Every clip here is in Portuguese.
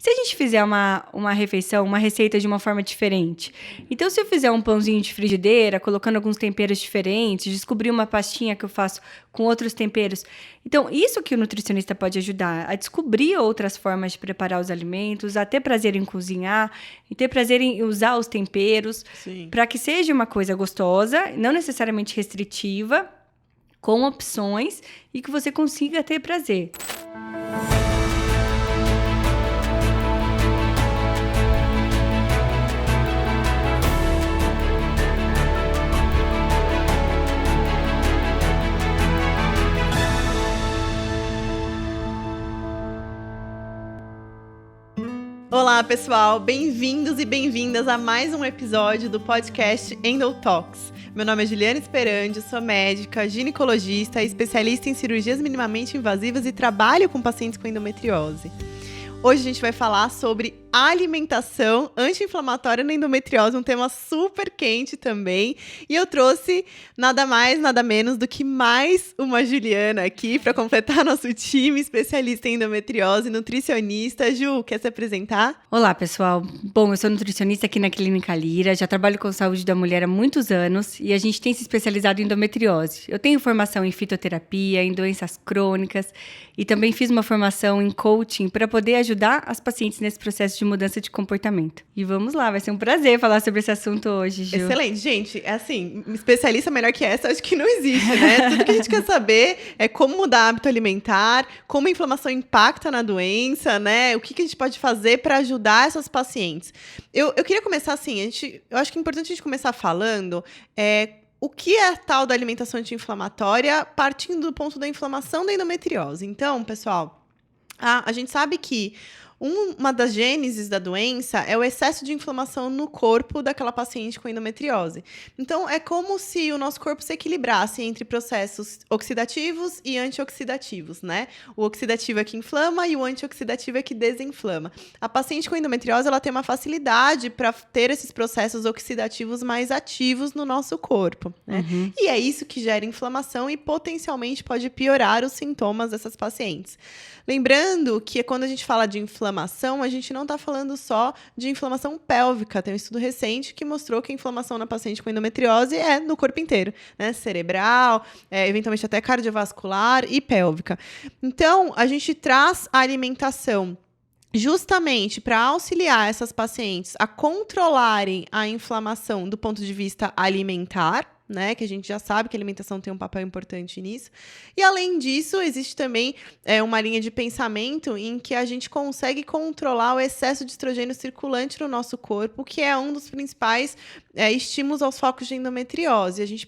se a gente fizer uma refeição, uma receita de uma forma diferente? Então, se eu fizer um pãozinho de frigideira, colocando alguns temperos diferentes, descobrir uma pastinha que eu faço com outros temperos. Então, isso que o nutricionista pode ajudar, a descobrir outras formas de preparar os alimentos, a ter prazer em cozinhar, e ter prazer em usar os temperos, para que seja uma coisa gostosa, não necessariamente restritiva, com opções, e que você consiga ter prazer. Olá, pessoal! Bem-vindos e bem-vindas a mais um episódio do podcast Endotalks. Meu nome é Juliana Esperandio, sou médica, ginecologista, especialista em cirurgias minimamente invasivas e trabalho com pacientes com endometriose. Hoje a gente vai falar sobre alimentação anti-inflamatória na endometriose, um tema super quente também. E eu trouxe nada mais, nada menos do que mais uma Juliana aqui para completar nosso time especialista em endometriose, nutricionista. Ju, quer se apresentar? Olá, pessoal. Bom, eu sou nutricionista aqui na Clínica Lira, já trabalho com saúde da mulher há muitos anos e a gente tem se especializado em endometriose. Eu tenho formação em fitoterapia, em doenças crônicas e também fiz uma formação em coaching para poder ajudar as pacientes nesse processo de mudança de comportamento. E vamos lá, vai ser um prazer falar sobre esse assunto hoje, Ju. Excelente. Gente, assim, especialista melhor que essa, acho que não existe, né? Tudo que a gente quer saber é como mudar hábito alimentar, como a inflamação impacta na doença, né? O que a gente pode fazer para ajudar essas pacientes. Eu queria começar assim, eu acho que é importante a gente começar falando o que é a tal da alimentação anti-inflamatória partindo do ponto da inflamação da endometriose. Então, pessoal, a gente sabe que uma das gêneses da doença é o excesso de inflamação no corpo daquela paciente com endometriose. Então, é como se o nosso corpo se equilibrasse entre processos oxidativos e antioxidativos, né? O oxidativo é que inflama e o antioxidativo é que desinflama. A paciente com endometriose, ela tem uma facilidade para ter esses processos oxidativos mais ativos no nosso corpo, né? Uhum. E é isso que gera inflamação e potencialmente pode piorar os sintomas dessas pacientes. Lembrando que quando a gente fala de inflamação, a gente não está falando só de inflamação pélvica. Tem um estudo recente que mostrou que a inflamação na paciente com endometriose é no corpo inteiro, né? Cerebral, eventualmente até cardiovascular e pélvica. Então, a gente traz a alimentação justamente para auxiliar essas pacientes a controlarem a inflamação do ponto de vista alimentar, né, que a gente já sabe que a alimentação tem um papel importante nisso. E, além disso, existe também uma linha de pensamento em que a gente consegue controlar o excesso de estrogênio circulante no nosso corpo, que é um dos principais estímulos aos focos de endometriose. A gente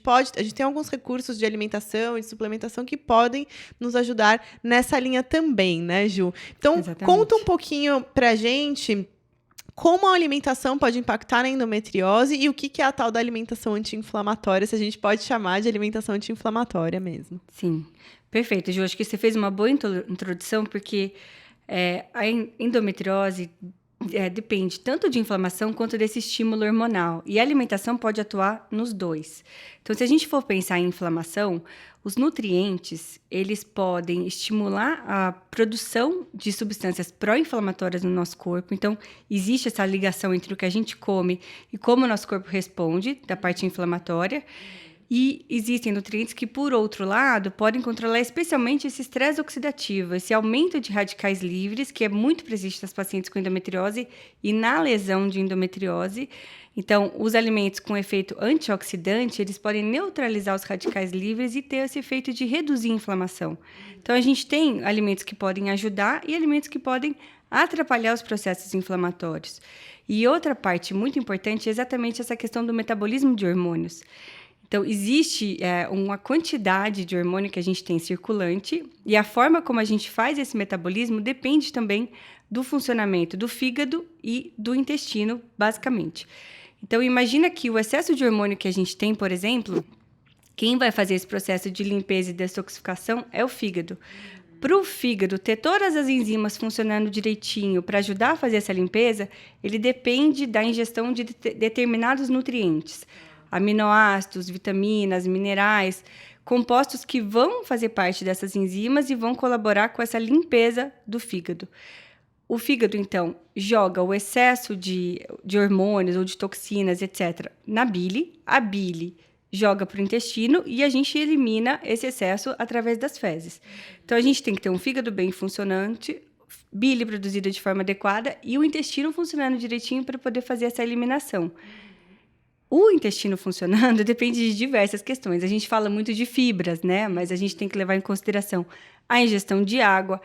tem alguns recursos de alimentação e de suplementação que podem nos ajudar nessa linha também, né, Ju? Então, Exatamente. Conta um pouquinho pra gente como a alimentação pode impactar na endometriose e o que é a tal da alimentação anti-inflamatória, se a gente pode chamar de alimentação anti-inflamatória mesmo. Sim, perfeito, Ju. Acho que você fez uma boa introdução, porque a endometriose depende tanto de inflamação quanto desse estímulo hormonal. E a alimentação pode atuar nos dois. Então, se a gente for pensar em inflamação, os nutrientes, eles podem estimular a produção de substâncias pró-inflamatórias no nosso corpo. Então, existe essa ligação entre o que a gente come e como o nosso corpo responde da parte inflamatória. E existem nutrientes que, por outro lado, podem controlar especialmente esse estresse oxidativo, esse aumento de radicais livres, que é muito presente nas pacientes com endometriose e na lesão de endometriose. Então, os alimentos com efeito antioxidante, eles podem neutralizar os radicais livres e ter esse efeito de reduzir a inflamação. Então, a gente tem alimentos que podem ajudar e alimentos que podem atrapalhar os processos inflamatórios. E outra parte muito importante é exatamente essa questão do metabolismo de hormônios. Então, existe uma quantidade de hormônio que a gente tem circulante e a forma como a gente faz esse metabolismo depende também do funcionamento do fígado e do intestino, basicamente. Então, imagina que o excesso de hormônio que a gente tem, por exemplo, quem vai fazer esse processo de limpeza e detoxificação é o fígado. Para o fígado ter todas as enzimas funcionando direitinho para ajudar a fazer essa limpeza, ele depende da ingestão de determinados nutrientes. Aminoácidos, vitaminas, minerais, compostos que vão fazer parte dessas enzimas e vão colaborar com essa limpeza do fígado. O fígado, então, joga o excesso de hormônios ou de toxinas, etc., na bile. A bile joga para o intestino e a gente elimina esse excesso através das fezes. Então, a gente tem que ter um fígado bem funcionante, bile produzida de forma adequada e o intestino funcionando direitinho para poder fazer essa eliminação. O intestino funcionando depende de diversas questões. A gente fala muito de fibras, né? Mas a gente tem que levar em consideração a ingestão de água,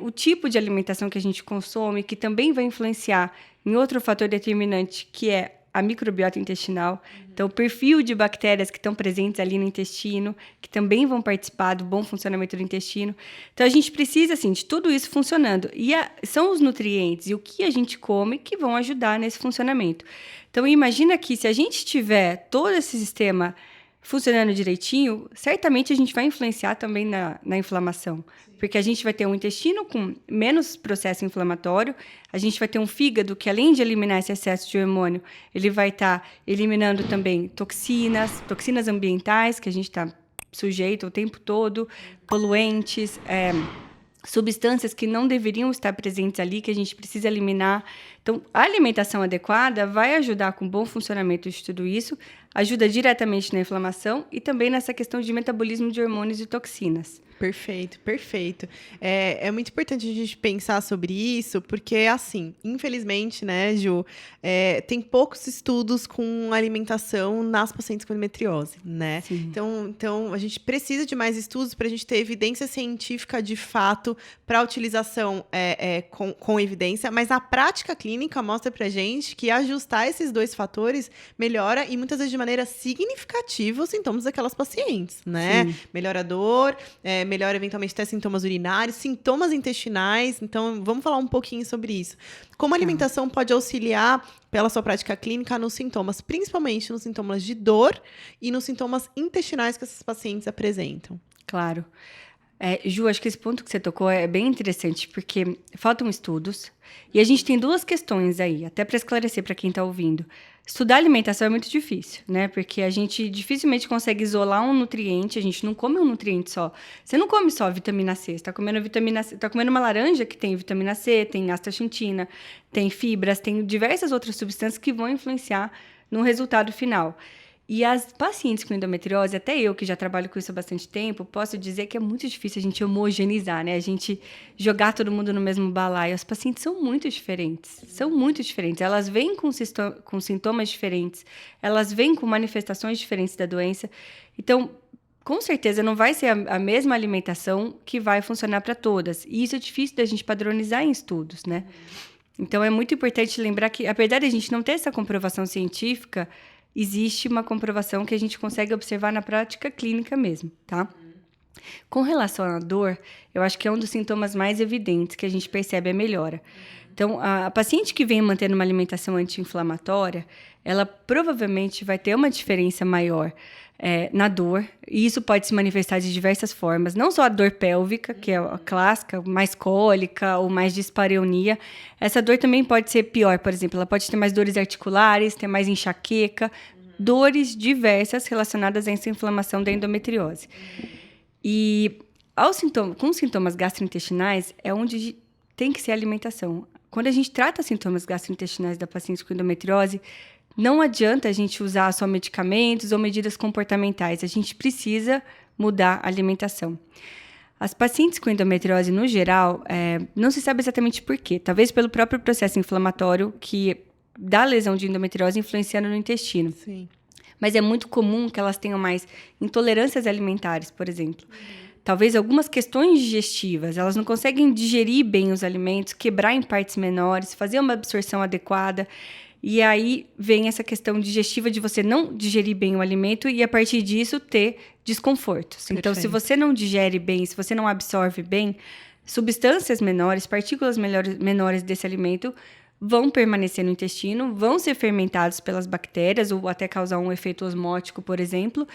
o tipo de alimentação que a gente consome, que também vai influenciar em outro fator determinante, que é a microbiota intestinal. Então, o perfil de bactérias que estão presentes ali no intestino, que também vão participar do bom funcionamento do intestino. Então, a gente precisa, assim, de tudo isso funcionando. E são os nutrientes e o que a gente come que vão ajudar nesse funcionamento. Então, imagina que se a gente tiver todo esse sistema funcionando direitinho, certamente a gente vai influenciar também na inflamação. Porque a gente vai ter um intestino com menos processo inflamatório, a gente vai ter um fígado que, além de eliminar esse excesso de hormônio, ele vai estar eliminando também toxinas ambientais, que a gente está sujeito o tempo todo, poluentes, substâncias que não deveriam estar presentes ali, que a gente precisa eliminar. Então, a alimentação adequada vai ajudar com o bom funcionamento de tudo isso, ajuda diretamente na inflamação e também nessa questão de metabolismo de hormônios e toxinas. Perfeito, perfeito. É muito importante a gente pensar sobre isso, porque, assim, infelizmente, né, Ju, tem poucos estudos com alimentação nas pacientes com endometriose, né? Então, a gente precisa de mais estudos para a gente ter evidência científica de fato para a utilização com evidência, mas a prática clínica mostra para a gente que ajustar esses dois fatores melhora e muitas vezes de maneira significativa os sintomas daquelas pacientes, né? Sim. Melhora a dor, melhora eventualmente até sintomas urinários, sintomas intestinais. Então, vamos falar um pouquinho sobre isso. Como a alimentação pode auxiliar, pela sua prática clínica, nos sintomas, principalmente nos sintomas de dor e nos sintomas intestinais que essas pacientes apresentam? Claro. Ju, acho que esse ponto que você tocou é bem interessante, porque faltam estudos, e a gente tem duas questões aí, até para esclarecer para quem está ouvindo. Estudar alimentação é muito difícil, né? Porque a gente dificilmente consegue isolar um nutriente, a gente não come um nutriente só. Você não come só vitamina C, você está comendo vitamina C, está comendo uma laranja que tem vitamina C, tem astaxantina, tem fibras, tem diversas outras substâncias que vão influenciar no resultado final. E as pacientes com endometriose, até eu que já trabalho com isso há bastante tempo, posso dizer que é muito difícil a gente homogeneizar, né? A gente jogar todo mundo no mesmo balaio. As pacientes são muito diferentes, Elas vêm com sintomas diferentes, elas vêm com manifestações diferentes da doença. Então, com certeza, não vai ser a mesma alimentação que vai funcionar para todas. E isso é difícil da gente padronizar em estudos, né? Então, é muito importante lembrar que, apesar de a gente não ter essa comprovação científica, existe uma comprovação que a gente consegue observar na prática clínica mesmo, tá? Com relação à dor, eu acho que é um dos sintomas mais evidentes que a gente percebe a melhora. Então, a paciente que vem mantendo uma alimentação anti-inflamatória, ela provavelmente vai ter uma diferença maior na dor, e isso pode se manifestar de diversas formas, não só a dor pélvica, que é a clássica, mais cólica ou mais dispareunia. Essa dor também pode ser pior, por exemplo, ela pode ter mais dores articulares, ter mais enxaqueca, dores diversas relacionadas a essa inflamação da endometriose. E com sintomas gastrointestinais é onde tem que ser a alimentação. Quando a gente trata sintomas gastrointestinais da paciente com endometriose, não adianta a gente usar só medicamentos ou medidas comportamentais. A gente precisa mudar a alimentação. As pacientes com endometriose, no geral, não se sabe exatamente por quê. Talvez pelo próprio processo inflamatório que dá lesão de endometriose influenciando no intestino. Sim. Mas é muito comum que elas tenham mais intolerâncias alimentares, por exemplo. Talvez algumas questões digestivas, elas não conseguem digerir bem os alimentos, quebrar em partes menores, fazer uma absorção adequada. E aí vem essa questão digestiva de você não digerir bem o alimento e, a partir disso, ter desconfortos. Perfeito. Então, se você não digere bem, se você não absorve bem, substâncias menores, partículas menores desse alimento vão permanecer no intestino, vão ser fermentados pelas bactérias ou até causar um efeito osmótico, por exemplo,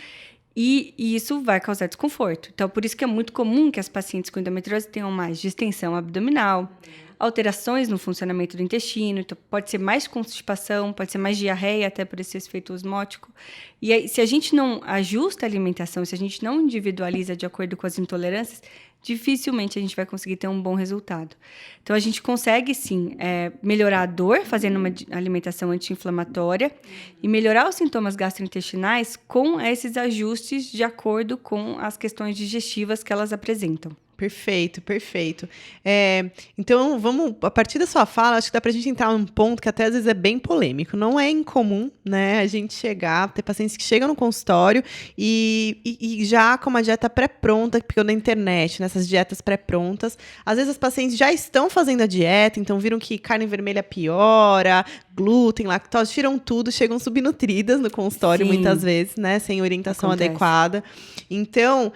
e isso vai causar desconforto. Então, por isso que é muito comum que as pacientes com endometriose tenham mais distensão abdominal, alterações no funcionamento do intestino, então pode ser mais constipação, pode ser mais diarreia, até por esse efeito osmótico. E aí, se a gente não ajusta a alimentação, se a gente não individualiza de acordo com as intolerâncias, dificilmente a gente vai conseguir ter um bom resultado. Então, a gente consegue, sim, melhorar a dor fazendo uma alimentação anti-inflamatória e melhorar os sintomas gastrointestinais com esses ajustes de acordo com as questões digestivas que elas apresentam. Perfeito, perfeito. Então, vamos, a partir da sua fala, acho que dá pra gente entrar num ponto que até às vezes é bem polêmico. Não é incomum, né, a gente ter pacientes que chegam no consultório e já com uma dieta pré-pronta, que pegou na internet, nessas dietas pré-prontas. Às vezes as pacientes já estão fazendo a dieta, então viram que carne vermelha piora, glúten, lactose, tiram tudo, chegam subnutridas no consultório. Sim. Muitas vezes, né, sem orientação adequada. Então,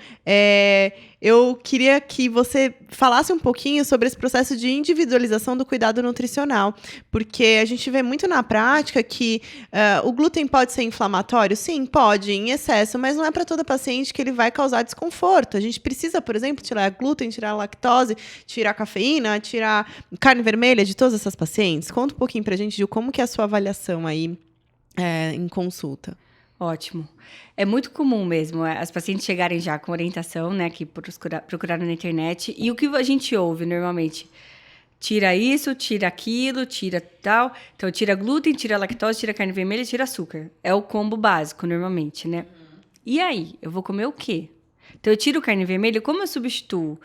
eu queria que você falasse um pouquinho sobre esse processo de individualização do cuidado nutricional, porque a gente vê muito na prática que o glúten pode ser inflamatório? Sim, pode, em excesso, mas não é para toda paciente que ele vai causar desconforto. A gente precisa, por exemplo, tirar glúten, tirar lactose, tirar cafeína, tirar carne vermelha de todas essas pacientes. Conta um pouquinho para a gente de como que é a sua avaliação aí em consulta. Ótimo. É muito comum mesmo as pacientes chegarem já com orientação, né, que procuraram na internet, e o que a gente ouve normalmente? Tira isso, tira aquilo, tira tal. Então, tira glúten, tira lactose, tira carne vermelha, tira açúcar. É o combo básico, normalmente, né? E aí? Eu vou comer o quê? Então, eu tiro carne vermelha, como eu substituo?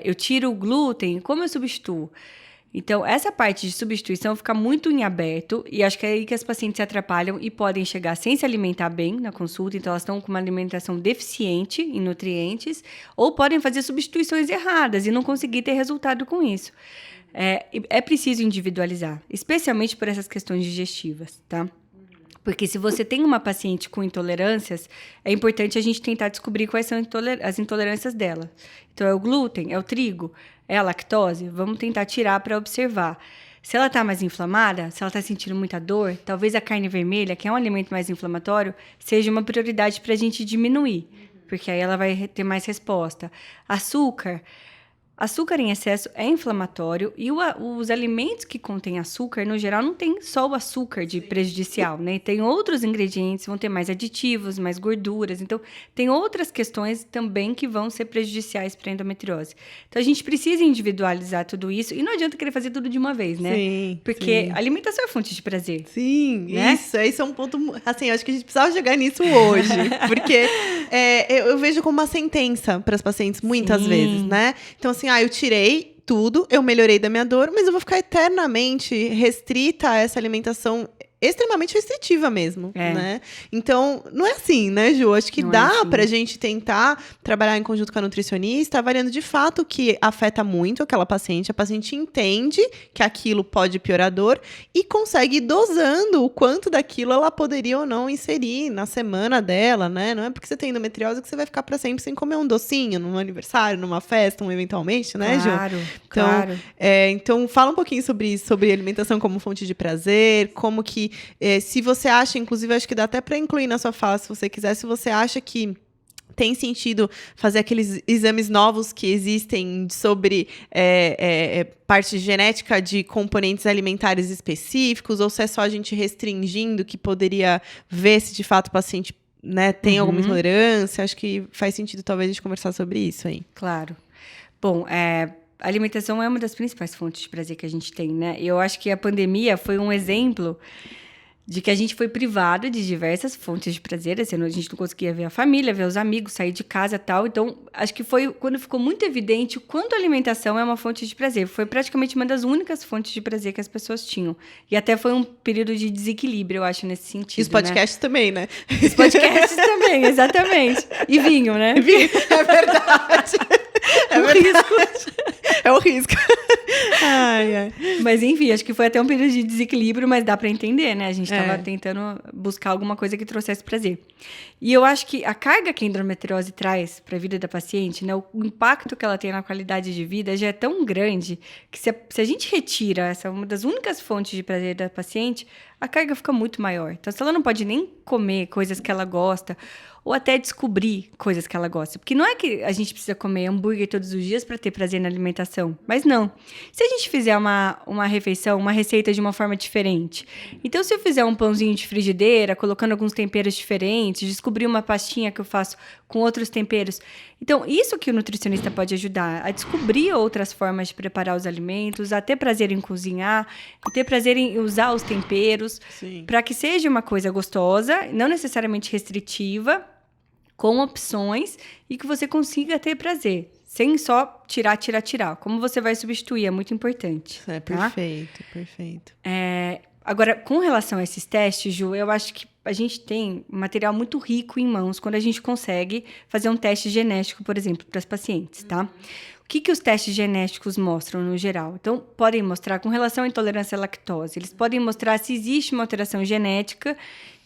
Eu tiro o glúten, como eu substituo? Então, essa parte de substituição fica muito em aberto e acho que é aí que as pacientes se atrapalham e podem chegar sem se alimentar bem na consulta. Então, elas estão com uma alimentação deficiente em nutrientes ou podem fazer substituições erradas e não conseguir ter resultado com isso. É preciso individualizar, especialmente por essas questões digestivas, tá? Porque se você tem uma paciente com intolerâncias, é importante a gente tentar descobrir quais são as intolerâncias dela. Então, é o glúten, é o trigo, é a lactose? Vamos tentar tirar para observar. Se ela está mais inflamada, se ela está sentindo muita dor, talvez a carne vermelha, que é um alimento mais inflamatório, seja uma prioridade para a gente diminuir, porque aí ela vai ter mais resposta. Açúcar em excesso é inflamatório e os alimentos que contêm açúcar, no geral, não tem só o açúcar de prejudicial, né? Tem outros ingredientes, vão ter mais aditivos, mais gorduras. Então, tem outras questões também que vão ser prejudiciais para a endometriose. Então, a gente precisa individualizar tudo isso e não adianta querer fazer tudo de uma vez, né? Sim, porque a alimentação é fonte de prazer. Sim, né? Isso é um ponto... Assim, eu acho que a gente precisava chegar nisso hoje. Porque eu vejo como uma sentença para as pacientes muitas vezes, né? Então, assim, eu tirei tudo, eu melhorei da minha dor, mas eu vou ficar eternamente restrita a essa alimentação extremamente restritiva mesmo, né? Então, não é assim, né, Ju? Acho que não dá pra gente tentar trabalhar em conjunto com a nutricionista, avaliando de fato o que afeta muito aquela paciente. A paciente entende que aquilo pode piorar a dor e consegue ir dosando o quanto daquilo ela poderia ou não inserir na semana dela, né? Não é porque você tem endometriose que você vai ficar pra sempre sem comer um docinho num aniversário, numa festa, eventualmente, né, Ju? Claro. Então, fala um pouquinho sobre isso, sobre alimentação como fonte de prazer, como que se você acha, inclusive, acho que dá até para incluir na sua fala, se você quiser, se você acha que tem sentido fazer aqueles exames novos que existem sobre parte genética de componentes alimentares específicos, ou se é só a gente restringindo que poderia ver se de fato o paciente, né, tem alguma intolerância. Acho que faz sentido talvez a gente conversar sobre isso aí. Claro. Bom, a alimentação é uma das principais fontes de prazer que a gente tem, né? Eu acho que a pandemia foi um exemplo de que a gente foi privado de diversas fontes de prazer, assim, a gente não conseguia ver a família, ver os amigos, sair de casa e tal. Então, acho que foi quando ficou muito evidente o quanto a alimentação é uma fonte de prazer. Foi praticamente uma das únicas fontes de prazer que as pessoas tinham. E até foi um período de desequilíbrio, eu acho, nesse sentido. E os podcasts também, né? Os podcasts também, exatamente. E vinho, né? Vinho, é verdade. É o risco. Mas, enfim, acho que foi até um período de desequilíbrio, mas dá para entender, né? A gente estava tentando buscar alguma coisa que trouxesse prazer. E eu acho que a carga que a endometriose traz para a vida da paciente, né? O impacto que ela tem na qualidade de vida já é tão grande que se a gente retira essa uma das únicas fontes de prazer da paciente, a carga fica muito maior. Então, se ela não pode nem comer coisas que ela gosta, ou até descobrir coisas que ela gosta. Porque não é que a gente precisa comer hambúrguer todos os dias para ter prazer na alimentação. Mas não. Se a gente fizer uma refeição, uma receita de uma forma diferente. Então, se eu fizer um pãozinho de frigideira, colocando alguns temperos diferentes, descobrir uma pastinha que eu faço com outros temperos. Então, isso que o nutricionista pode ajudar, a descobrir outras formas de preparar os alimentos, a ter prazer em cozinhar, ter prazer em usar os temperos, para que seja uma coisa gostosa, não necessariamente restritiva, com opções e que você consiga ter prazer. Sem só tirar. Como você vai substituir é muito importante. Perfeito. Agora, com relação a esses testes, Ju, eu acho que a gente tem um material muito rico em mãos quando a gente consegue fazer um teste genético, por exemplo, para as pacientes, tá? O que os testes genéticos mostram no geral? Então, podem mostrar com relação à intolerância à lactose. Eles podem mostrar se existe uma alteração genética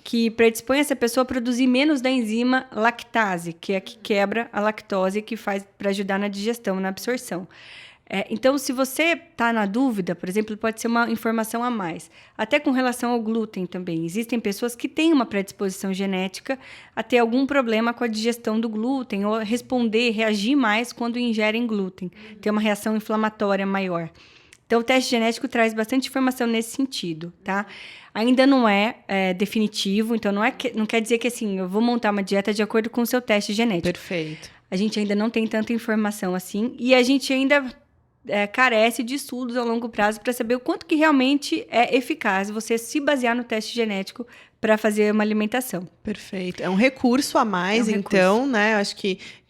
que predispõe essa pessoa a produzir menos da enzima lactase, que é a que quebra a lactose, que faz para ajudar na digestão, na absorção. Então, se você está na dúvida, por exemplo, pode ser uma informação a mais. Até com relação ao glúten também. Existem pessoas que têm uma predisposição genética a ter algum problema com a digestão do glúten, ou reagir mais quando ingerem glúten, ter uma reação inflamatória maior. Então, o teste genético traz bastante informação nesse sentido, tá? Ainda não é definitivo, então não quer dizer que assim, eu vou montar uma dieta de acordo com o seu teste genético. Perfeito. A gente ainda não tem tanta informação assim, e a gente ainda carece de estudos a longo prazo para saber o quanto que realmente é eficaz você se basear no teste genético para fazer uma alimentação. Perfeito. É um recurso a mais, então, né?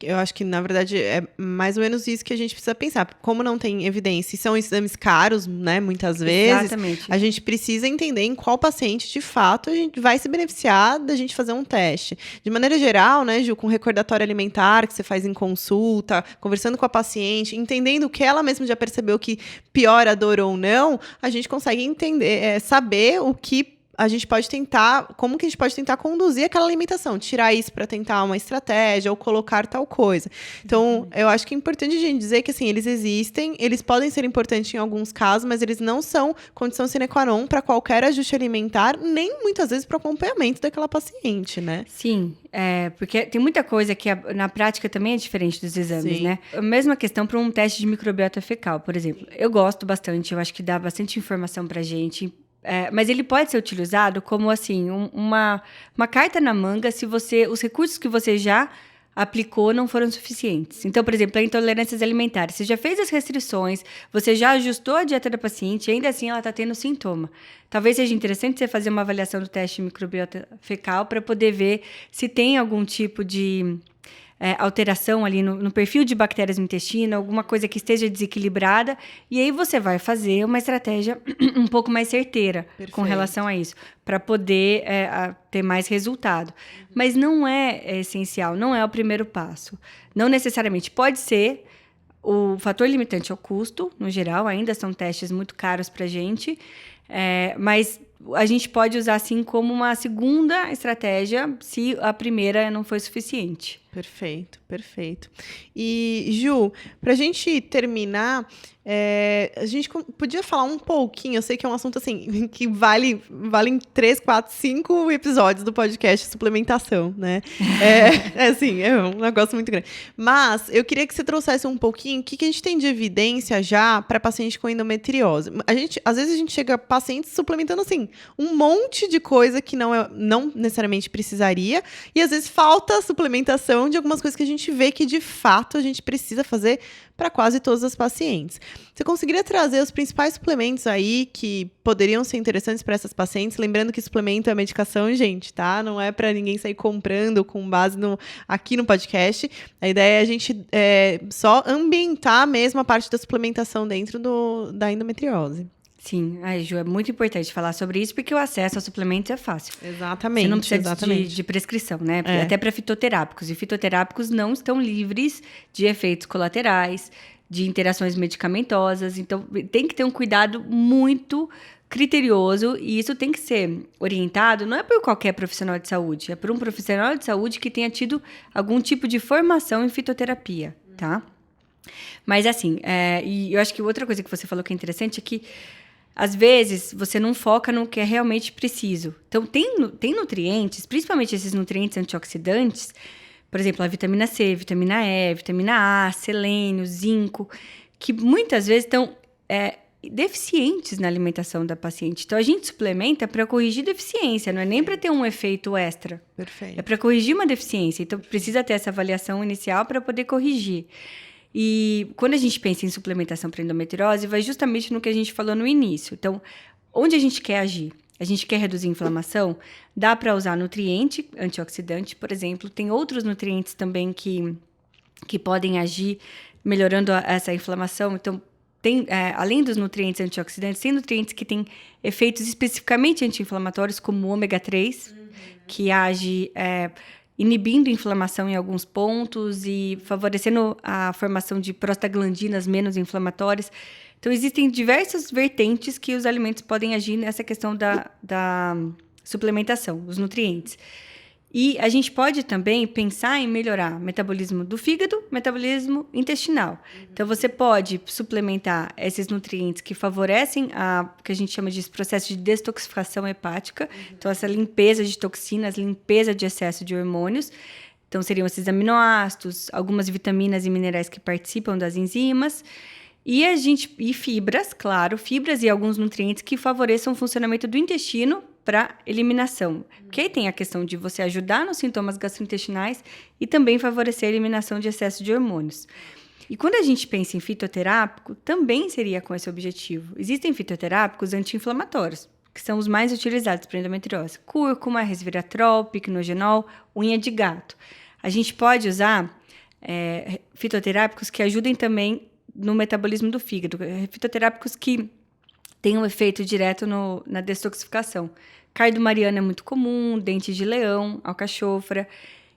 Eu acho que, na verdade, é mais ou menos isso que a gente precisa pensar. Como não tem evidência e são exames caros, né? Muitas vezes, exatamente, a gente precisa entender em qual paciente, de fato, a gente vai se beneficiar da gente fazer um teste. De maneira geral, né, Ju, com recordatório alimentar que você faz em consulta, conversando com a paciente, entendendo o que ela mesma já percebeu que piora a dor ou não, a gente consegue entender, saber o que a gente pode tentar, como que a gente pode tentar conduzir aquela alimentação, tirar isso para tentar uma estratégia ou colocar tal coisa. Então, eu acho que é importante a gente dizer que, assim, eles existem, eles podem ser importantes em alguns casos, mas eles não são condição sine qua non para qualquer ajuste alimentar, nem muitas vezes para o acompanhamento daquela paciente, né? Sim, porque tem muita coisa que na prática também é diferente dos exames, Sim. né? A mesma questão para um teste de microbiota fecal, por exemplo. Eu gosto bastante, eu acho que dá bastante informação pra gente. Mas ele pode ser utilizado como, assim, uma carta na manga se os recursos que você já aplicou não foram suficientes. Então, por exemplo, a intolerâncias alimentares. Você já fez as restrições, você já ajustou a dieta da paciente e ainda assim ela está tendo sintoma. Talvez seja interessante você fazer uma avaliação do teste de microbiota fecal para poder ver se tem algum tipo de alteração ali no perfil de bactérias no intestino, alguma coisa que esteja desequilibrada, e aí você vai fazer uma estratégia um pouco mais certeira. Perfeito. Com relação a isso, para poder ter mais resultado. Mas não é essencial, não é o primeiro passo. Não necessariamente. Pode ser o fator limitante ao custo, no geral, ainda são testes muito caros para a gente, mas a gente pode usar assim como uma segunda estratégia se a primeira não foi suficiente. Perfeito. E, Ju, pra gente terminar, a gente podia falar um pouquinho, eu sei que é um assunto assim, que vale 3, 4, 5 episódios do podcast suplementação, né? Assim, é um negócio muito grande. Mas eu queria que você trouxesse um pouquinho o que a gente tem de evidência já para paciente com endometriose. Às vezes a gente chega a pacientes suplementando assim, um monte de coisa que não necessariamente precisaria, e às vezes falta suplementação de algumas coisas que a gente vê que, de fato, a gente precisa fazer para quase todas as pacientes. Você conseguiria trazer os principais suplementos aí que poderiam ser interessantes para essas pacientes? Lembrando que suplemento é medicação, gente, tá? Não é para ninguém sair comprando com base aqui no podcast. A ideia é a gente só ambientar mesmo a parte da suplementação dentro da endometriose. Sim, Ju, é muito importante falar sobre isso, porque o acesso a suplementos é fácil. Exatamente. Você não precisa de prescrição, né? Até para fitoterápicos. E fitoterápicos não estão livres de efeitos colaterais, de interações medicamentosas. Então, tem que ter um cuidado muito criterioso, e isso tem que ser orientado, não é por qualquer profissional de saúde, é por um profissional de saúde que tenha tido algum tipo de formação em fitoterapia, tá? Mas, assim, e eu acho que outra coisa que você falou que é interessante é que às vezes, você não foca no que é realmente preciso. Então, tem nutrientes, principalmente esses nutrientes antioxidantes, por exemplo, a vitamina C, vitamina E, vitamina A, selênio, zinco, que muitas vezes estão deficientes na alimentação da paciente. Então, a gente suplementa para corrigir deficiência, não é nem para ter um efeito extra. Perfeito. É para corrigir uma deficiência. Então, precisa ter essa avaliação inicial para poder corrigir. E quando a gente pensa em suplementação para endometriose, vai justamente no que a gente falou no início. Então, onde a gente quer agir? A gente quer reduzir a inflamação? Dá para usar nutriente, antioxidante, por exemplo. Tem outros nutrientes também que podem agir melhorando essa inflamação. Então, além dos nutrientes antioxidantes, tem nutrientes que têm efeitos especificamente anti-inflamatórios, como o ômega 3, que age inibindo inflamação em alguns pontos e favorecendo a formação de prostaglandinas menos inflamatórias. Então, existem diversas vertentes que os alimentos podem agir nessa questão da suplementação, os nutrientes. E a gente pode também pensar em melhorar o metabolismo do fígado, metabolismo intestinal. Então, você pode suplementar esses nutrientes que favorecem o que a gente chama de processo de detoxificação hepática. Então, essa limpeza de toxinas, limpeza de excesso de hormônios. Então, seriam esses aminoácidos, algumas vitaminas e minerais que participam das enzimas. E fibras, claro, fibras e alguns nutrientes que favoreçam o funcionamento do intestino para eliminação. Porque aí tem a questão de você ajudar nos sintomas gastrointestinais e também favorecer a eliminação de excesso de hormônios. E quando a gente pensa em fitoterápico, também seria com esse objetivo. Existem fitoterápicos anti-inflamatórios, que são os mais utilizados para endometriose. Cúrcuma, resveratrol, picnogenol, unha de gato. A gente pode usar fitoterápicos que ajudem também no metabolismo do fígado. Fitoterápicos que têm um efeito direto na detoxificação. Cardo mariano é muito comum, dente de leão, alcachofra.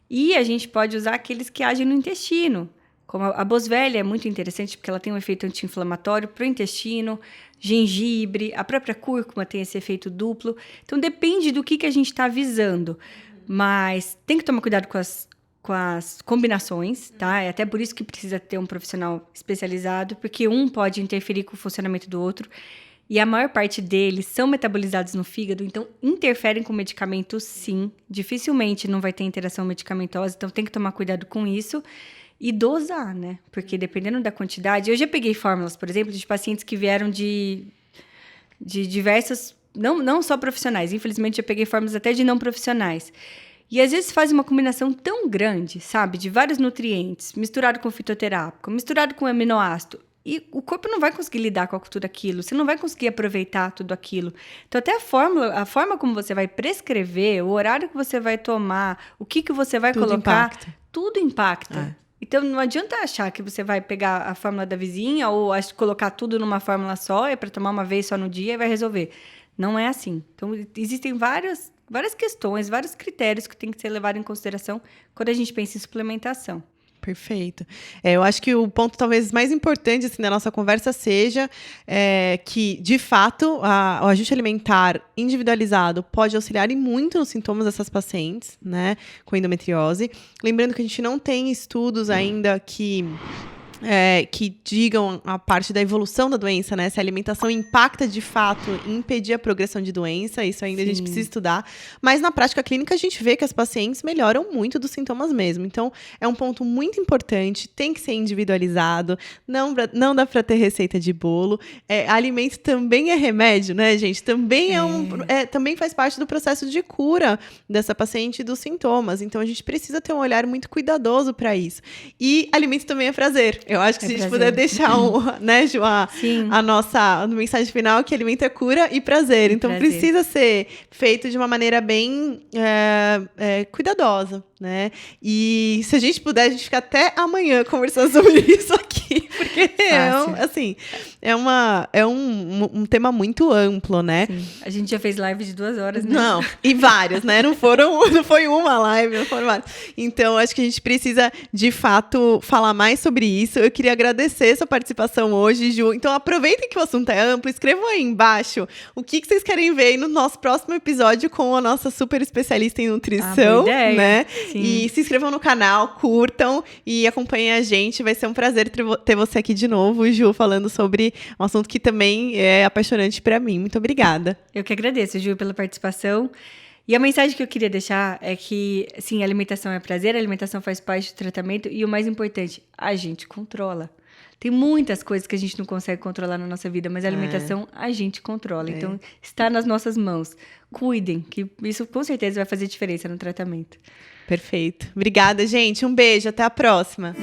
E a gente pode usar aqueles que agem no intestino. Como a boswellia é muito interessante porque ela tem um efeito anti-inflamatório para o intestino, gengibre, a própria cúrcuma tem esse efeito duplo. Então, depende do que a gente está visando. Mas tem que tomar cuidado com as combinações, tá? É até por isso que precisa ter um profissional especializado, porque um pode interferir com o funcionamento do outro. E a maior parte deles são metabolizados no fígado, então interferem com medicamentos, sim. Dificilmente não vai ter interação medicamentosa, então tem que tomar cuidado com isso. E dosar, né? Porque dependendo da quantidade... Eu já peguei fórmulas, por exemplo, de pacientes que vieram de diversas... Não só profissionais, infelizmente eu peguei fórmulas até de não profissionais. E às vezes faz uma combinação tão grande, sabe? De vários nutrientes, misturado com fitoterápico, misturado com aminoácido. E o corpo não vai conseguir lidar com tudo aquilo, você não vai conseguir aproveitar tudo aquilo. Então, até a forma como você vai prescrever, o horário que você vai tomar, o que você vai colocar, tudo impacta. Então, não adianta achar que você vai pegar a fórmula da vizinha ou colocar tudo numa fórmula só, para tomar uma vez só no dia e vai resolver. Não é assim. Então, existem várias questões, vários critérios que tem que ser levados em consideração quando a gente pensa em suplementação. Perfeito. Eu acho que o ponto talvez mais importante assim, da nossa conversa seja que, de fato, o ajuste alimentar individualizado pode auxiliar muito nos sintomas dessas pacientes, né, com endometriose. Lembrando que a gente não tem estudos ainda que digam a parte da evolução da doença, né? Se a alimentação impacta, de fato, em impedir a progressão de doença, isso ainda a gente precisa estudar. Mas, na prática clínica, a gente vê que as pacientes melhoram muito dos sintomas mesmo. Então, é um ponto muito importante, tem que ser individualizado, não dá para ter receita de bolo. Alimento também é remédio, né, gente? Também também faz parte do processo de cura dessa paciente e dos sintomas. Então, a gente precisa ter um olhar muito cuidadoso para isso. E alimento também é prazer. Eu acho que se a gente puder deixar, né, Ju, a nossa mensagem final, que alimento é cura e prazer. Então, precisa ser feito de uma maneira bem cuidadosa, né? E se a gente puder, a gente fica até amanhã conversando sobre isso aqui, porque é um tema muito amplo, né? Sim. A gente já fez live de 2 horas, né? Não, e várias, né? Não foi uma live, não foram várias. Então, acho que a gente precisa, de fato, falar mais sobre isso. Eu queria agradecer sua participação hoje, Ju. Então, aproveitem que o assunto é amplo, escrevam aí embaixo o que vocês querem ver no nosso próximo episódio com a nossa super especialista em nutrição, né? Sim. E se inscrevam no canal, curtam e acompanhem a gente. Vai ser um prazer ter você aqui de novo, Ju, falando sobre um assunto que também é apaixonante para mim. Muito obrigada. Eu que agradeço, Ju, pela participação. E a mensagem que eu queria deixar é que, sim, a alimentação é prazer, a alimentação faz parte do tratamento e o mais importante, a gente controla. Tem muitas coisas que a gente não consegue controlar na nossa vida, mas a alimentação a gente controla. Então, está nas nossas mãos. Cuidem, que isso com certeza vai fazer diferença no tratamento. Perfeito. Obrigada, gente. Um beijo. Até a próxima.